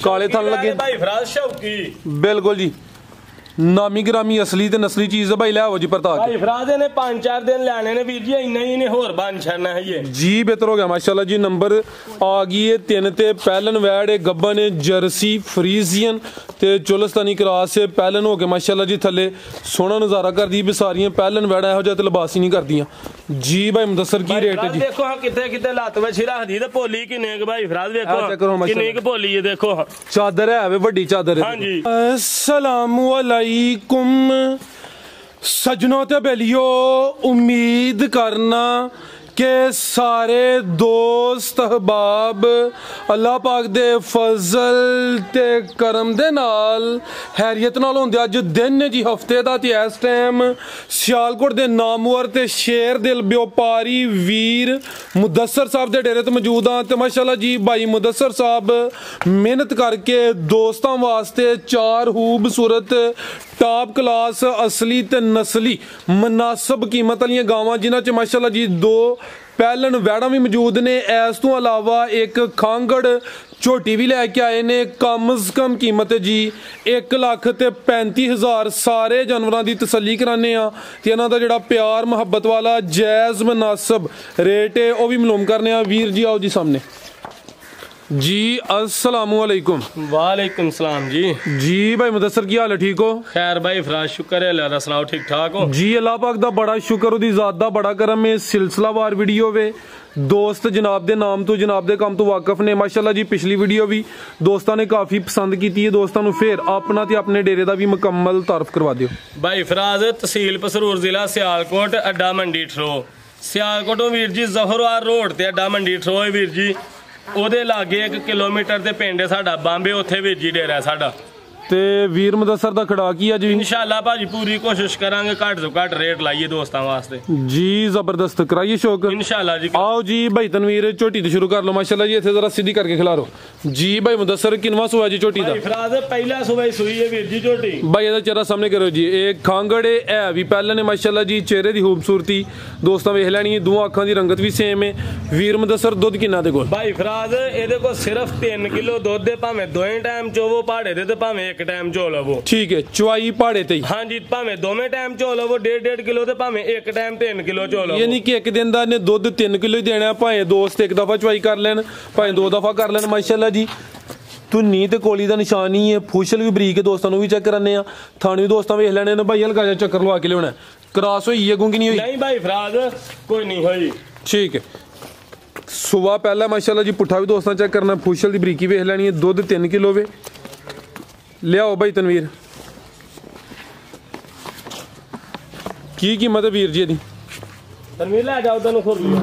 काले थन लगे भाई फराज शौकी बिल्कुल जी नामी ग्रामी असली ते नस्ली चीज है भाई ले आओ जी परता भाई फराज ने 5-4 दिन लाने ने वीर जी इन्ना ही ने होर बन छड़ना है ये जी बेहतर हो गया माशाल्लाह जी नंबर आ गई है 3 ते पहलन वैड है गब्बन है जर्सी फ्रीजियन ते चोलस्तानी क्रॉस है पहलन हो गए माशाल्लाह जी थले सोना नजारा कर दी सारियां पहलन वैड एहो जिहा ते लिबास ही नहीं करदियां जी भाई मुदस्सर की रेट है जी देखो हां किथे किथे लत वछी रख दी ते पोली किने के भाई फराज देखो किने के पोली है देखो चादर है वे बड़ी चादर है हां जी अस्सलाम वालेकुम सजनों ते बेलियो उम्मीद करना के सारे दोस्त अहबाब अल्लाह पाक दे फजल ते करम दे नाल हैरियत नाल होंदे अज दिन ने जी हफ्ते दा ते इस टाइम सियालकोट दे नामवर ते शेर दिल व्यापारी वीर मुदस्सर साहब दे डेरे ते मौजूद हां ते माशाल्लाह जी भाई मुदस्सर साहब मेहनत करके दोस्तां वास्ते 4 खूबसूरत टॉप क्लास असली ते नस्ली मुनासिब कीमत वाली गावां जिन्हां च माशाल्लाह जी 2 पहलन वैड़ा भी मौजूद ने इस तो अलावा एक खांगड़ झोटी भी लैके आए ने कम से कम कीमत जी 1,35,000 सारे जानवरों की तसल्ली कराने ते इन्हां दा जिहड़ा प्यार मुहब्बत वाला जायज़ मुनासिब रेट है वह भी मालूम करने वीर जी आओ जी सामने जी अस्सलाम वालेकुम वालेकुम सलाम जी जी भाई मुदस्सर की हाल है ठीक हो खैर भाई फराज शुक्र है अल्लाह दा सुनाओ ठीक ठाक हो जी अल्लाह पाक दा बड़ा शुक्र उदी ज़ात दा बड़ा करम है सिलसिलावार वीडियो वे दोस्त जनाब दे नाम तो जनाब दे काम तो वाकफ ने माशाल्लाह जी पिछली वीडियो भी दोस्तों ने काफी पसंद की है दोस्तों फिर अपना ते अपने डेरे दा भी मुकम्मल तारफ करवा दियो भाई फराज तहसील पसरूर जिला सियालकोट अड्डा मंडी ठरो सियालकोटों वीर जी जफरवार रोड ते अड्डा मंडी ठरो है वीर जी ਉਹਦੇ ਲਾਗੇ 1 ਕਿਲੋਮੀਟਰ ਦੇ ਪਿੰਡ ਹੈ ਸਾਡਾ ਬੰਬੇ ਉੱਥੇ ਵੀਰ ਜੀ ਡੇਰਾ ਸਾਡਾ ਤੇ ਵੀਰ ਮੁਦੱਸਰ ਦਾ ਖੜਾ ਕੀ ਅੱਜ ਇਨਸ਼ਾਅੱਲਾ ਭਾਜੀ ਪੂਰੀ ਕੋਸ਼ਿਸ਼ ਕਰਾਂਗੇ ਘੱਟ ਤੋਂ ਘੱਟ ਰੇਟ ਲਾਈਏ ਦੋਸਤਾਂ ਵਾਸਤੇ ਜੀ ਜ਼ਬਰਦਸਤ ਕਰਾਈਏ ਸ਼ੌਕ ਇਨਸ਼ਾਅੱਲਾ ਜੀ आओ जी भाई तनवीर झोटी तो शुरू कर लो माशाल्लाह जी इथे जरा सीधी करके खिलारो जी भाई मुदस्सर किनवा सुआ जी झोटी दा फराज पहला सुबह सुई है वीर जी झोटी भाई ਇਹਦਾ ਚਿਹਰਾ ਸਾਹਮਣੇ ਕਰੋ ਜੀ ਇਹ ਖਾਂਗੜ ਹੈ ਵੀ ਪਹਿਲਾਂ ਨੇ ਮਾਸ਼ਾਅੱਲਾ ਜੀ ਚਿਹਰੇ ਦੀ ਖੂਬਸੂਰਤੀ ਦੋਸਤਾਂ ਵੇਖ ਲੈਣੀ ਦੋਹਾਂ ਅੱਖਾਂ ਦੀ ਰੰਗਤ ਵੀ ਸੇਮ ਹੈ ਵੀਰ ਮੁਦੱਸਰ ਦੁੱਧ ਕਿੰਨਾ ਦੇ ਕੋਲ ਭਾਈ ਫਰਾਜ ਇਹਦੇ ਕੋਲ ਸਿਰਫ 3 ਕਿਲੋ ਦੁੱਧ ਦੇ ਭਾਵੇਂ ਦੋਵੇਂ ਟਾਈਮ ਚੋਵੋ ਪਹਾੜੇ ਦੇ ਤੇ ਭਾਵੇਂ ਇੱਕ ਟਾਈਮ ਚੋ ਲਵੋ ठीक है चुवाई पहाड़े ते हाँ जी भावे दोवें टाइम चो लवो 1.5 किलो ते भावे एक टाइम 3 किलो चो लवो यानी कि एक दिन दा ने दुध 3 किलो ही देना भावे दोस्त एक दफा चुवाई कर लेन भावे 2 दफा कर लेन माशाल्लाह जी धुन्नी ते कोली दा निशान ही है फूशल भी बरीक है दोस्तों भी चेक कराने थाने भी दोस्तों वेख लेने ने भाई हल्का जिहा चक्कर लवा के लियाना क्रॉस होई है गुंगी नहीं होई नहीं भाई फराज कोई नहीं होई ठीक है सुबह पहला माशाल्लाह जी पुट्ठा भी दोस्तों चेक करना फूशल दी बरीकी वेख लेनी है दुध 3 किलो वे लियाओ भाई तनवीर की कीमत है वीर जी दी तनवीर ले जाओ तनु खुर लियो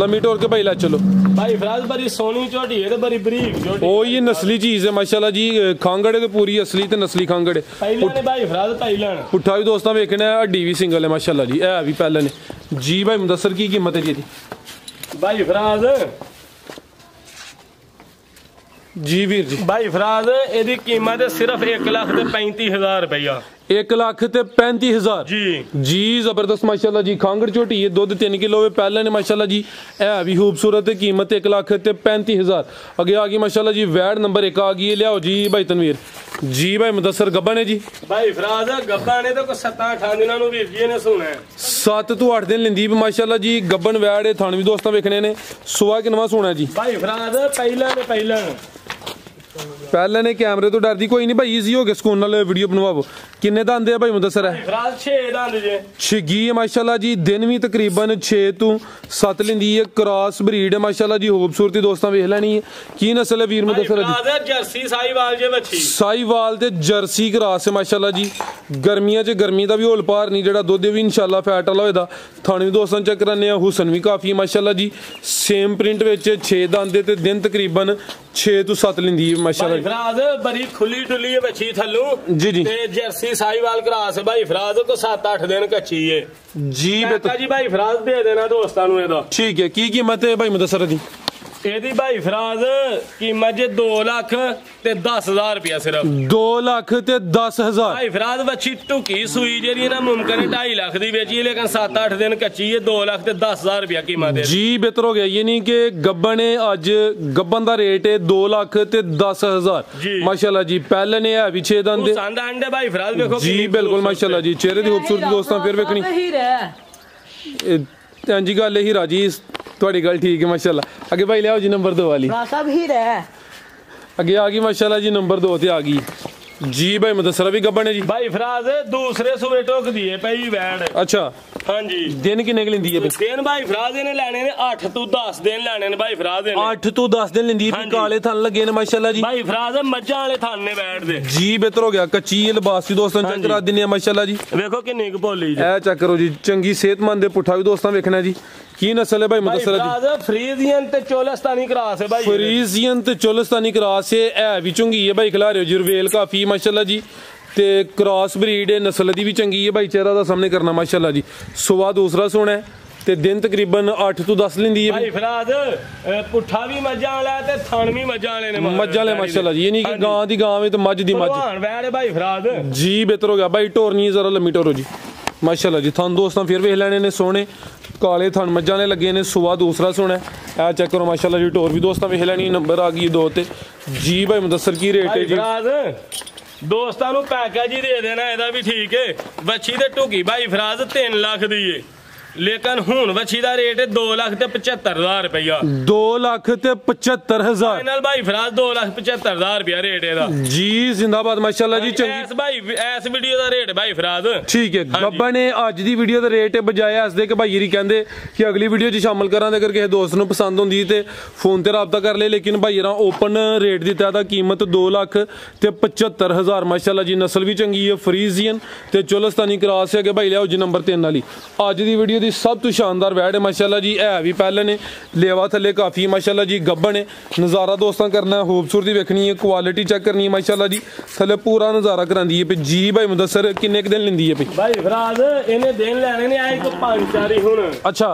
लम्मी टोर के भाई ला चलो भाई फराज बड़ी सोनी झोटी है ते बड़ी बरीक झोटी ओ ये नस्ली चीज है माशाल्लाह जी खांगड़ है पूरी असली ते नस्ली खांगड़ है पहले ने भाई फराज पहले पुट्ठा भी दोस्तों वेखना है हड्डी भी सिंगल है माशाल्लाह जी है भी पहले ने जी भाई मुदस्सर की कीमत है जी भाई फराज जी वीर जी भाई फराज एदी कीमत है सिर्फ 1,35,000 रुपया 1,35,000 जी जी जबरदस्त माशाल्लाह जी खांगड़ झोटी है दुध 3 किलो है पहले ने माशाल्लाह जी है भी खूबसूरत है कीमत 1,35,000 आगे आ गई माशाल्लाह जी वैड नंबर 1 आ गई है लियाओ जी भाई तनवीर जी भाई मुदस्सर गब्बन है जी भाई फराज गब्बा ने तो 7-8 दिनों नु वीर जी ने सुना है 7 तो 8 दिन लेंदी माशाल्लाह जी गब्बन वैड है थाने भी दोस्तों वेखने ने सुबह किनवा सोना जी भाई फराज पहले ने कैमरे तो डरदी कोई नहीं भाई इजी हो गया सुकून नाल वीडियो बनवाओ किन्ने दंद है भाई मुदस्सर है फराज 6 दंद जे छिगी है माशाल्लाह जी दिन भी तकरीबन 6 तो 7 लेंदी है क्रॉस ब्रीड है माशाल्लाह जी खूबसूरती दोस्तों वेख लेनी है की नस्ल है वीर मुदस्सर जी जर्सी साहीवाल जे बच्ची साहीवाल ते जर्सी क्रॉस है माशाल्लाह जी गर्मियां च गर्मी दा भी होल पार नहीं जेड़ा दुध भी इंशाल्लाह फैट वाला होएदा थाने भी दोस्तों चेक कराने हुसन भी काफी है माशाल्लाह जी सेम प्रिंट विच 6 दंद ते दिन तकरीबन 6 तो 7 लेंदी है माशाल्लाह फराज बड़ी खुली डुली है बच्ची थल्लू जी जी ते जर्सी साहीवाल क्रॉस है भाई फराज को 7-8 दिन कच्ची है जी बेटा जी भाई फराज दे देना दोस्तां नु एदा ठीक है की कीमत है भाई मुदस्सर दी ਇਹਦੀ ਭਾਈ ਫਰਾਜ਼ ਕੀਮਤ ਜੇ 2 ਲੱਖ ਤੇ 10,000 ਰੁਪਇਆ ਸਿਰਫ 2 ਲੱਖ ਤੇ 10,000 ਭਾਈ ਫਰਾਜ਼ ਵੱਛੀ ਢੁਕੀ ਸੂਈ ਜਿਹੜੀ ਨਾ ਮੁਮਕਨ ਹੈ 2.5 ਲੱਖ ਦੀ ਵੇਚੀ ਲੇਕਿਨ 7-8 ਦਿਨ ਕੱਚੀ ਹੈ 2 ਲੱਖ ਤੇ 10,000 ਰੁਪਇਆ ਕੀਮਤ ਹੈ ਜੀ ਬਿਹਤਰ ਹੋ ਗਿਆ ਯਾਨੀ ਕਿ ਗੱਬਨ ਨੇ ਅੱਜ ਗੱਬਨ ਦਾ ਰੇਟ ਹੈ 2 ਲੱਖ ਤੇ 10,000 ਮਾਸ਼ਾਅੱਲਾ ਜੀ ਪਹਿਲੇ ਨੇ ਹੈ ਵੀ 6 ਦੰਦ ਦੇ ਸੰਦ ਆਂਡੇ ਭਾਈ ਫਰਾਜ਼ ਵੇਖੋ ਜੀ ਬਿਲਕੁਲ ਮਾਸ਼ਾਅੱਲਾ ਜੀ ਚਿਹਰੇ ਦੀ ਖੂਬਸੂਰਤੀ ਦੋਸਤਾਂ ਫਿਰ ਵੇਖਣੀ ਹਾਂਜੀ ਗੱਲ ਹੀ ਰਾਜੀ ਤੁਹਾਡੀ ਗੱਲ ਠੀਕ ਹੈ ਮਾਸ਼ਾਅੱਲਾ ਅੱਗੇ ਭਾਈ ਲਿਆਓ ਜੀ ਨੰਬਰ 2 ਵਾਲੀ ਸਭ ਹੀ ਰਹਿ ਅੱਗੇ ਆ ਗਈ ਮਾਸ਼ਾਅੱਲਾ ਜੀ ਨੰਬਰ 2 ਤੇ ਆ ਗਈ जी भाई मुदस्सर भी गब्बन है जी भाई फराज दूसरे सूबे टोक दिए पई वैड अच्छा हाँ जी दिन किन्ने की लेंदी है दिन भाई फराज ने लेने ने 8 तो 10 दिन लेने ने भाई फराज ने 8 तो 10 दिन लेंदी है काले थन लगे ने माशाल्लाह जी भाई फराज मज्जा वाले थन ने बैठ दे जी बेहतर हो गया कच्ची लिबास भी दोस्तों चेक करा दिने माशाल्लाह जी देखो किन्नी क भोली जी ए चेक करो जी चंगी सेहतमंद दे पुठा भी दोस्तों देखना जी की नस्ल है भाई मुदस्सर जी फ्रीजियन ते चोलस्तानी क्रॉस है भाई फ्रीजियन ते चोलस्तानी क्रॉस है भी चंगी है भाई खिला रहे हो जी रवेल काफी माशाल्लाह जी ते क्रॉस ब्रीड है नस्ल दी भी चंगी है भाई चेहरा दा सामने करना माशाल्लाह जी सुबह दूसरा सोना है ते दिन तकरीबन 8 तो 10 लेंदी है भाई फराज पुठा भी मज्जा वाला ते थन भी मज्जा वाले ने मज्जा वाले माशाल्लाह जी यानी कि गां दी गां में तो मज दी मज वैड भाई फराज जी बेहतर हो गया भाई टोर नहीं जरा लम्मी टोरो जी माशाल्लाह जी थन दोस्तों फिर वेख लेने ने सोने काले थन मज्जा ने लगे ने सुबह दूसरा सोना है चेक करो माशाल्लाह जी टोर भी दोस्तों वेख लेनी नंबर आ गई 2 ते जी भाई मुदस्सर की रेट है जी दोस्तां नूं पैकेज ही दे देना एदा भी ठीक है बच्ची ते ढुकी भाई फराज 3 लाख दी है लेकिन हुन वच्छी दा रेट है 2 लाख ते 75,000 रुपया 2 लाख ते 75,000 फाइनल भाई फराज 2 लाख 75,000 रुपया रेट है जी जिंदाबाद माशाल्लाह जी चंगी भाई ऐस वीडियो दा रेट भाई फराज ठीक है गब्बा ने आज दी वीडियो दा रेट बजाय ऐस दे के भाई जी कहंदे कि अगली वीडियो च शामिल करां ते अगर किसी दोस्त नूं पसंद होंदी ते फोन ते राबता कर ले लेकिन भाई यार ओपन रेट दिता दा कीमत 2 लाख ते 75,000 माशाल्लाह जी नस्ल भी चंगी है फ्रीजियन ते चोलस्तानी क्रॉस है के भाई लियाओ जी नंबर 3 वाली आज दी वीडियो सब तो शानदार वैड है माशाल्लाह जी है भी पहले ने लेवा थले काफी माशाल्लाह जी गब्बन है नज़ारा दोस्तों करना है खूबसूरती देखनी है क्वालिटी चेक करनी है माशाल्लाह जी थले पूरा नज़ारा करांदी है जी भाई मुदस्सर किन्ने क दिन लेंदी है भाई फराज इन्हें दिन लेने ने आए तो 5-4 ही हुन अच्छा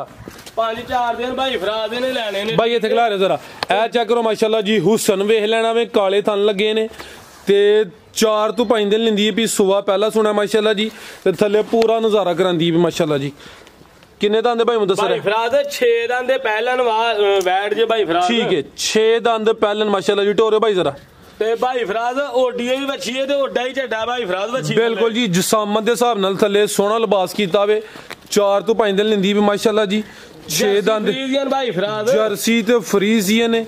5-4 दिन भाई फराज ने लेने ने भाई इत्थे खला रहे जरा ए चेक करो माशाल्लाह जी हुसन वेख लेना वे काले थन लगे ने ते 4 तो 5 दिन लेंदी है भी सुबह पहला सुना माशाल्लाह जी ते थले पूरा नज़ारा करांदी है माशाल्लाह जी किन्ने दंद भाई मुदस्सर भाई फराज 6 दंद पहलन वैड जे भाई फराज ठीक है 6 दंद पहलन माशाल्लाह जी टोरे भाई जरा ते भाई फराज ओडीए भी बच्ची है ते ओडा ही झड्डा भाई फराज बच्ची बिल्कुल जी जिसामत दे हिसाब नाल थले सोहना लिबास कीता वे 4 तो 5 दिन लेंदी भी माशाल्लाह जी 6 दंद फ्रीजियन भाई फराज जर्सी ते फ्रीजियन है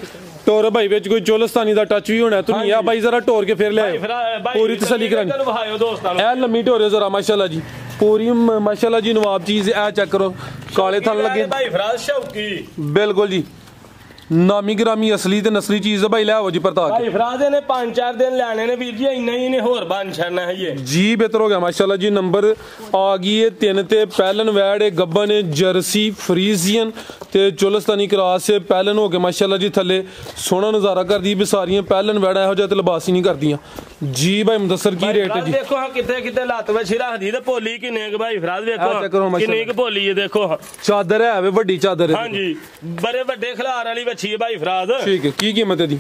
टोर भाई विच कोई चोलस्तानी दा टच भी होना तो नहीं आ भाई जरा टोर के फिर ले पूरी तसल्ली करानी ए लम्मी टोरे जरा माशाल्लाह जी पूरी माशाल्लाह जी नवाब चीज है चेक करो काले थन लगे भाई फराज शौकी बिल्कुल जी नामी ग्रामी असली ते नस्ली चीज है भाई ले आओ जी परता भाई फराज ने 5-4 दिन लेने ने वीर जी इन्ना ही ने होर बन छड़ना है ये जी बेहतर हो गया माशाल्लाह जी नंबर आ गई है 3 ते पहलन वैड है गब्बन है जर्सी फ्रीजियन ते चोलस्तानी क्रॉस है पहलन हो गए माशाल्लाह जी थले सोना नजारा कर दी सारियां पहलन वैड है ते लिबास ही नहीं करदियां जी भाई मुदस्सर की रेट है जी देखो हां किथे किथे लत वछी रख दी ते पोली किन्ने के भाई फराज देखो किन्नी के पोली है देखो चादर है वे बड़ी चादर है हां जी बड़े बड़े खिलार वाली वछी है भाई फराज ठीक है की कीमत है दी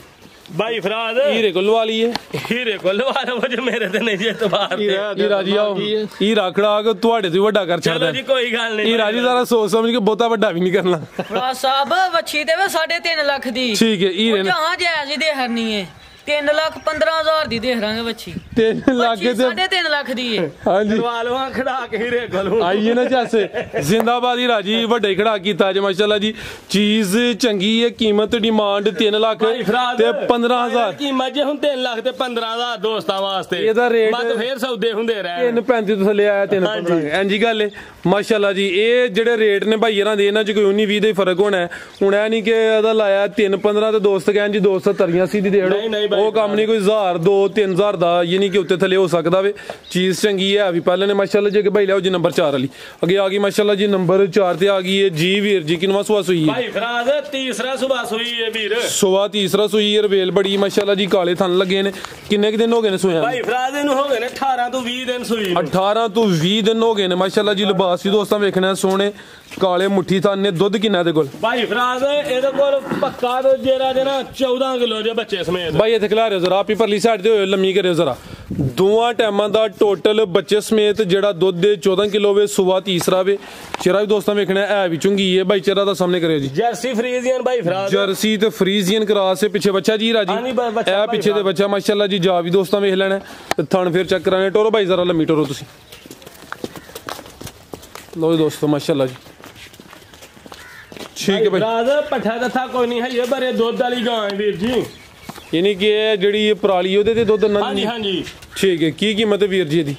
भाई फराज हीरे को लवा लिए हीरे को लवा लो जो मेरे ते नहीं जे तबार हीरा जी आओ हीरा खड़ा के ਤੁਹਾਡੇ ਤੋਂ ਵੱਡਾ ਕਰ ਛੱਡਦਾ ਚਲੋ ਜੀ ਕੋਈ ਗੱਲ ਨਹੀਂ ਹੀਰਾ ਜੀ ਜ਼ਰਾ ਸੋਚ ਸਮਝ ਕੇ ਬਹੁਤਾ ਵੱਡਾ ਵੀ ਨਹੀਂ ਕਰਨਾ ਫਰਾਜ਼ ਸਾਹਿਬ ਵੱਛੀ ਦੇਵੇ 3.5 ਲੱਖ ਦੀ ਠੀਕ ਹੈ ਹੀਰੇ ਨੇ ਜਹਾਂ ਜਾਇਜ਼ ਹੀ ਦੇ ਹਰਨੀ ਹੈ 3,15,000 ਦੀ ਦੇਖ ਰਾਂਗੇ ਵੱਛੀ 3 ਲੱਖ ਦੇ 3.5 ਲੱਖ ਦੀ ਹੈ ਹਾਂਜੀ ਕਰਵਾ ਲਵਾਂ ਖੜਾ ਕੇ ਹੀਰੇ ਕੋਲੋਂ ਆਈਏ ਨਾ ਜੈਸੇ ਜ਼ਿੰਦਾਬਾਦ ਹੀ ਰਾਜੀ ਵੱਡੇ ਖੜਾ ਕੀਤਾ ਜੇ ਮਾਸ਼ਾਅੱਲਾ ਜੀ ਚੀਜ਼ ਚੰਗੀ ਹੈ ਕੀਮਤ ਡਿਮਾਂਡ 3 ਲੱਖ ਤੇ 15,000 ਕੀਮਤ ਜੇ ਹੁਣ 3 ਲੱਖ ਤੇ 15,000 ਦੋਸਤਾਂ ਵਾਸਤੇ ਇਹਦਾ ਰੇਟ ਮਤ ਫੇਰ ਸੌਦੇ ਹੁੰਦੇ ਰਹਿ 3.35 ਤੋਂ ਥੱਲੇ ਆਇਆ 3.15 ਇੰਜੀ ਗੱਲ ਹੈ ਮਾਸ਼ਾਅੱਲਾ ਜੀ ਇਹ ਜਿਹੜੇ ਰੇਟ ਨੇ ਭਾਈਆਂ ਦੇ ਇਹਨਾਂ ਚ ਕੋਈ 19-20 ਦਾ ਫਰਕ ਹੋਣਾ ਹੁਣ ਇਹ ਨਹੀਂ ਕਿ ਇਹਦਾ ਲਾਇਆ 3.15 ਤੇ ਦੋਸਤ ਕਹਿਣ ਜੀ 270 80 ਦੀ ਦੇੜੋ ਉਹ ਕੰਮ ਨਹੀਂ ਕੋਈ 1000 2-3000 ਦਾ ਯਾਨੀ ਕਿ ਉੱਤੇ ਥੱਲੇ ਹੋ ਸਕਦਾ ਵੇ ਚੀਜ਼ ਚੰਗੀ ਹੈ ਵੀ ਪਹਿਲੇ ਨੇ ਮਾਸ਼ਾਅੱਲਾ ਜੀ ਕਿ ਭਾਈ ਲਿਆਓ ਜੀ ਨੰਬਰ 4 ਵਾਲੀ ਅੱਗੇ ਆ ਗਈ ਮਾਸ਼ਾਅੱਲਾ ਜੀ ਨੰਬਰ 4 ਤੇ ਆ ਗਈ ਹੈ ਜੀ ਵੀਰ ਜੀ ਕਿਨਵਾ ਸੁਆ ਸੂਈ ਹੈ ਭਾਈ ਫਰਾਜ਼ ਤੀਸਰਾ ਸੁਬਾ ਸੂਈ ਹੈ ਵੀਰ ਸੁਬਾ ਤੀਸਰਾ ਸੂਈ ਹੈ ਰਵੇਲ ਬੜੀ ਮਾਸ਼ਾਅੱਲਾ ਜੀ ਕਾਲੇ ਥਣ ਲੱਗੇ ਨੇ ਕਿੰਨੇ ਕਿ ਦਿਨ ਹੋ ਗਏ ਨੇ ਸੋਇਆ ਭਾਈ ਫਰਾਜ਼ ਇਹਨੂੰ ਹੋ ਗਏ ਨੇ 18 ਤੋਂ 20 ਦਿਨ ਸੂਈ 18 ਤੋਂ 20 ਦਿਨ ਹੋ ਗਏ ਨੇ ਮਾਸ਼ਾਅੱਲਾ ਜੀ ਲਿਬਾਸ ਵੀ ਦੋਸਤਾਂ ਵੇਖਣਾ ਸੋਹਣੇ ਕਾਲੇ ਮੁੱਠੀ ਥਾਨ ਨੇ। ਦੁੱਧ ਕਿੰਨਾ ਇਹਦੇ ਕੋਲ ਭਾਈ ਫਰਾਜ਼ ਇਹਦੇ ਕੋਲ ਪੱਕਾ ਤੇ ਜਿਹੜਾ ਜੇ ਨਾ 14 ਕਿਲੋ ਜੇ ਬੱਚੇ ਸਮੇਤ। ਬਾਈ ਇੱਥੇ ਖਿਲਾ ਰਹੇ ਜ਼ਰਾ, ਆਪੀ ਪਰਲੀ ਸਾਈਡ ਤੇ ਹੋਇਓ, ਲੰਮੀ ਕਰਿਓ ਜ਼ਰਾ। ਦੋਵਾਂ ਟਾਈਮਾਂ ਦਾ ਟੋਟਲ ਬੱਚੇ ਸਮੇਤ ਜਿਹੜਾ ਦੁੱਧ ਦੇ 14 ਕਿਲੋ ਵੇ। ਸੁਬਾ ਤੀਸਰਾ ਵੇ। ਚਿਹਰਾ ਵੀ ਦੋਸਤਾਂ ਵੇਖਣਾ ਹੈ ਵੀ ਚੁੰਗੀ ਹੈ। ਬਾਈ ਚਿਹਰਾ ਦਾ ਸਾਹਮਣੇ ਕਰਿਓ ਜੀ। ਜਰਸੀ ਫਰੀਜ਼ੀਅਨ ਭਾਈ ਫਰਾਜ਼, ਜਰਸੀ ਤੇ ਫਰੀਜ਼ੀਅਨ ਕਰਾਸ ਹੈ। ਪਿੱਛੇ ਬੱਚਾ ਜੀ ਰਾਜੀ, ਇਹ ਪਿੱਛੇ ਦੇ ਬੱਚਾ ਮਾਸ਼ਾਅੱਲਾ ਜੀ। ਜਾ ਵੀ ਦੋਸਤਾਂ ਵੇਖ ਲੈਣਾ ਤੇ ਥਣ ਫਿਰ ਚੈੱਕ ਕਰਾਣੇ। ਟੋਰੋ ਬਾਈ ਜ਼ਰਾ ਲੰਮੀ ਟੋਰੋ ਤੁਸੀਂ। ਲੋ ਦੋਸਤੋ ਮਾਸ਼ਾਅੱਲਾ ਜੀ, ਠੀਕ ਹੈ ਬਾਈ। ਫਰਾਜ਼ ਪੱਠਾ ਦੱਥਾ ਕੋਈ ਨਹੀਂ ਹੈ, ਇਹ ਬਰੇ ਦੁੱਧ ਵਾਲੀ ਗਾਂ ਹੈ ਵੀਰ ਜੀ। ਯਾਨੀ ਕਿ ਇਹ ਜਿਹੜੀ ਪਰਾਲੀ ਉਹਦੇ ਤੇ ਦੁੱਧ ਨਾ। ਹਾਂਜੀ ਹਾਂਜੀ ਠੀਕ ਹੈ। ਕੀ ਕੀਮਤ ਹੈ ਵੀਰ ਜੀ ਇਹਦੀ?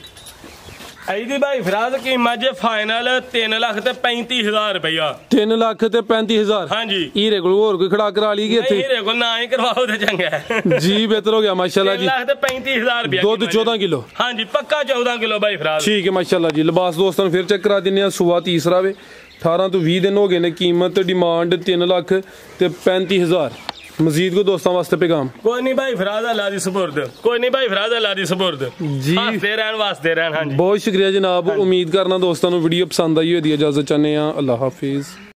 ਇਹਦੀ ਭਾਈ ਫਰਾਜ਼ ਕੀਮਤ ਜੇ ਫਾਈਨਲ 3,35,000 ਰੁਪਇਆ। 3,35,000। ਹਾਂਜੀ। ਹੀਰੇ ਕੋਲ ਹੋਰ ਕੋਈ ਖੜਾ ਕਰਾ ਲਈ ਕਿ ਇੱਥੇ? ਹੀਰੇ ਕੋਲ ਨਾ ਹੀ ਕਰਵਾਓ ਤੇ ਚੰਗਾ ਹੈ ਜੀ। ਬਿਹਤਰ ਹੋ ਗਿਆ ਮਾਸ਼ਾਅੱਲਾ ਜੀ। 3,35,000 ਰੁਪਇਆ ਦੁੱਧ 14 ਕਿਲੋ। ਹਾਂਜੀ ਪੱਕਾ 14 ਕਿਲੋ ਭਾਈ ਫਰਾਜ਼। ਠੀਕ ਹੈ ਮਾਸ਼ਾਅੱਲਾ ਜੀ। ਲਿਬਾਸ ਦੋਸਤਾਂ ਨੂੰ ਫਿਰ ਚੈੱਕ ਕਰਾ ਦਿੰਨੇ ਆ। ਸੁਬਾ ਤੀਸਰਾ ਵੇ। 18 ਤੋਂ 20 ਦਿਨ ਹੋ ਗਏ ਨੇ। ਕੀਮਤ ਡਿਮਾਂਡ 3,35,000। ਮਜ਼ੀਦ ਕੋ ਦੋਸਤਾਂ ਵਾਸਤੇ ਪੈगाम? ਕੋਈ ਨਹੀਂ ਭਾਈ ਫਰਾਜ਼ ਅੱਲਾ ਦੀ ਸਪੁਰਦ। ਕੋਈ ਨਹੀਂ ਭਾਈ ਫਰਾਜ਼ ਅੱਲਾ ਦੀ ਸਪੁਰਦ ਜੀ। ਹੱਸਦੇ ਰਹਿਣ ਵਾਸਤੇ ਰਹਿਣ। ਹਾਂਜੀ ਬਹੁਤ ਸ਼ੁਕਰੀਆ ਜਨਾਬ। ਉਮੀਦ ਕਰਨਾ ਦੋਸਤਾਂ ਨੂੰ ਵੀਡੀਓ ਪਸੰਦ ਆਈ ਹੋਈ। ਇਜਾਜ਼ਤ ਚਾਹੁੰਦੇ ਆ। ਅੱਲਾਹ ਹਾਫਿਜ਼।